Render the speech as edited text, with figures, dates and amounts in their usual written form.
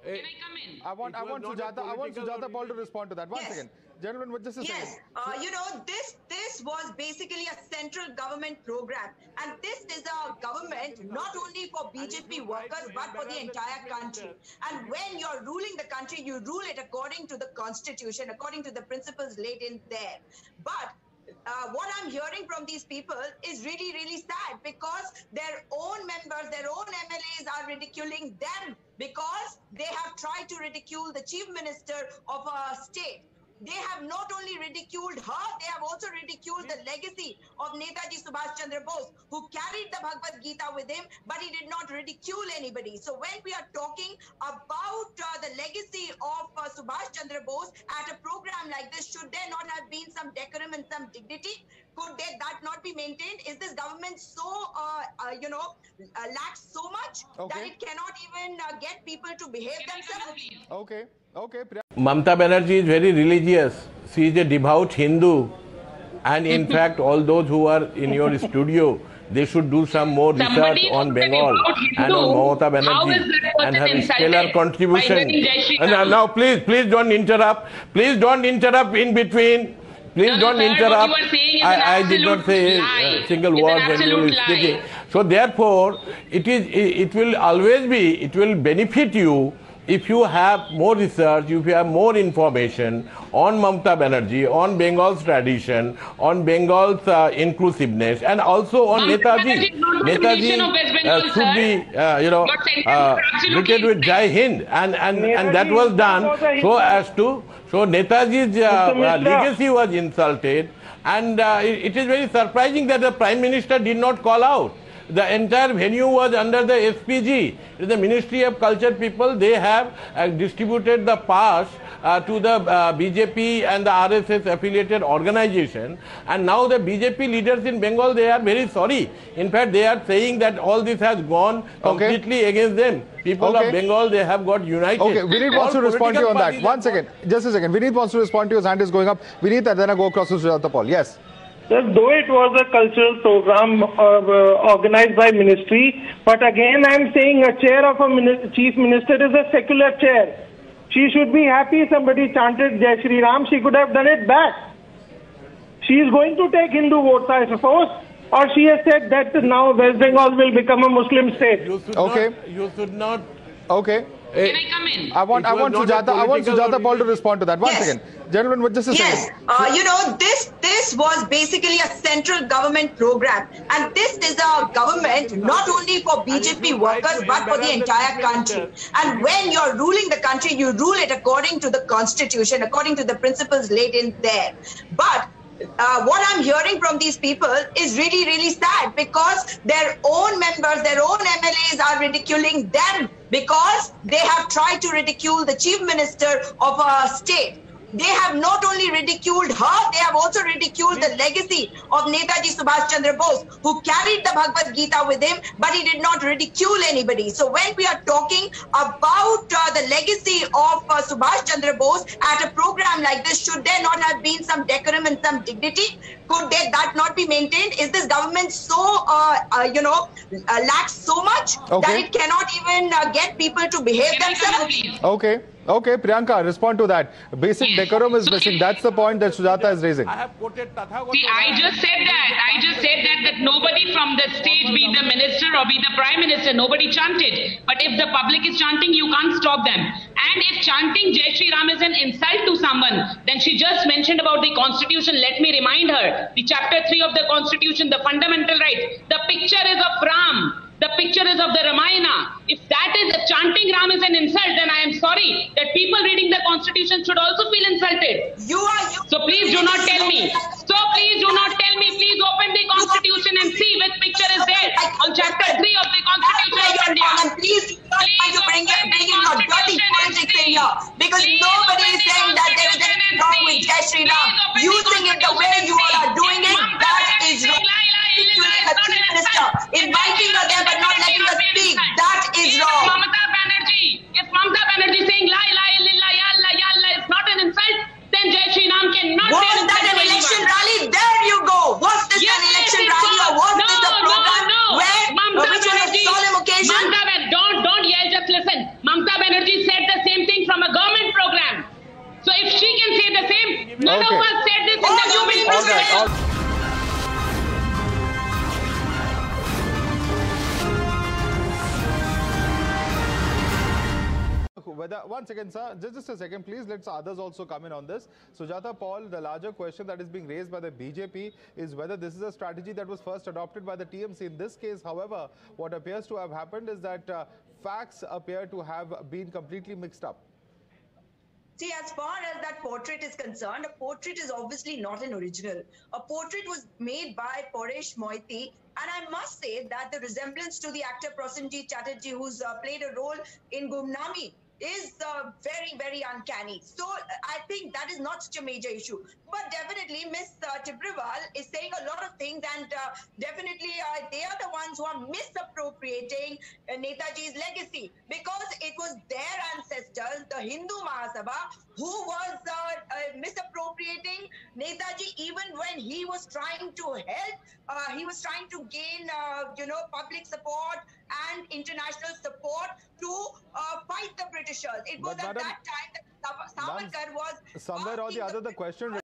Can I come in? I want Sujata Paul to respond to that. One second. Gentlemen, just a second. Yes, this was basically a central government program, and this is a government not only for BJP workers but for the entire country. And when you're ruling the country, you rule it according to the constitution, according to the principles laid in there. But what I'm hearing from these people is really, really sad, because their own members, their own MLAs are ridiculing them because they have tried to ridicule the chief minister of a state. They have not only ridiculed her, they have also ridiculed the legacy of Netaji Subhash Chandra Bose, who carried the Bhagavad Gita with him, but he did not ridicule anybody. So when we are talking about the legacy of Subhash Chandra Bose at a program like this, should there not have been some decorum and some dignity? Could that not be maintained? Is this government so, lacks so much that it cannot even get people to behave themselves? Okay. Mamata Banerjee is very religious. She is a devout Hindu. And in fact, all those who are in your studio, they should do some more research on Bengal and on Mamata Banerjee and her stellar contribution. Now, please don't interrupt. Please don't interrupt in between. Please don't interrupt. I did not say a single word when you were speaking. So therefore, it will always benefit you if you have more research, if you have more information on Mamata Banerjee, on Bengal's tradition, on Bengal's inclusiveness, and also on Netaji. Netaji should be greeted with Jai Hind, and that was done so Netaji's legacy was insulted, and it is very surprising that the Prime Minister did not call out. The entire venue was under the SPG, the Ministry of Culture people. They have distributed the pass to the BJP and the RSS affiliated organization, and now the BJP leaders in Bengal, they are very sorry. In fact, they are saying that all this has gone completely against them. People of Bengal, they have got united. Okay, Vineet wants to respond to you on that. 1 second, just a second. Vineet wants to respond to you. His hand is going up. Vineet, and then I go across to Sujata Paul. Yes. Though it was a cultural program organized by ministry, but again I'm saying a chair of a chief minister is a secular chair. She should be happy somebody chanted Jai Shri Ram. She could have done it back. She is going to take Hindu votes, I suppose, or she has said that now West Bengal will become a Muslim state. You should not. Okay. Can I come in? I want Sujata Paul to respond to that. One second. Gentlemen, just a second. This was basically a central government program, and this is a government not only for BJP workers but for the entire country. And when you're ruling the country, you rule it according to the constitution, according to the principles laid in there. But what I'm hearing from these people is really, really sad, because their own members, their own MLAs are ridiculing them because they have tried to ridicule the chief minister of a state. They have not only ridiculed her, they have also ridiculed the legacy of Netaji Subhash Chandra Bose, who carried the Bhagavad Gita with him, but he did not ridicule anybody. So when we are talking about the legacy of Subhash Chandra Bose at a program like this, should there not have been some decorum and some dignity? Could that not be maintained? Is this government so, lacks so much that it cannot even get people to behave themselves? Okay, Priyanka, respond to that. Basic decorum is missing. That's the point that Sujata is raising. I have quoted Tathagata. See, I just said that nobody from the stage, be the minister or be the prime minister, nobody chanted. But if the public is chanting, you can't stop them. And if chanting Jai Shri Ram is an insult to someone, then she just mentioned about the constitution. Let me remind her, the chapter 3 of the constitution, the fundamental rights, the picture is of Ram. The picture is of the Ramayana. If that is chanting Ram is an insult, then I am sorry that people reading the constitution should also feel insulted. So please do not tell me. Please open the constitution and see which picture is there on chapter 3 of the constitution of India. Please do not bring in your dirty politics in here, because nobody is saying that there is anything wrong with Jai Shri Ram. Using it the way you all are doing it, that is wrong. Inviting her there but not letting her speak, that is wrong. If Mamata Banerjee saying la ilaha illallah ya Allah ya Allah is not an insult, then Jai Shri Ram cannot be an insult. Was that an election rally? There you go. Was this an election rally, or was this a program which was a solemn occasion? Don't yell, just listen. Mamata Banerjee said the None Okay. of us said this in the government All right. program. Once again, sir, just a second, please. Let's others also come in on this. Sujata Paul, the larger question that is being raised by the BJP is whether this is a strategy that was first adopted by the TMC. In this case, however, what appears to have happened is that facts appear to have been completely mixed up. See, as far as that portrait is concerned, a portrait is obviously not an original. A portrait was made by Paresh Moiti, and I must say that the resemblance to the actor Prasenjit Chatterjee, who's played a role in Gumnami, is very, very uncanny. So I think that is not such a major issue. But definitely, Miss Tibrewal is saying a lot of things, and definitely they are the ones who are misappropriating Netaji's legacy, because it was their ancestors, the Hindu Mahasabha, who was misappropriating Netaji even when he was trying to help. He was trying to gain, public support and international support to fight the Britishers. It was But at madam, that time that Savarkar was somewhere or the asking other, the question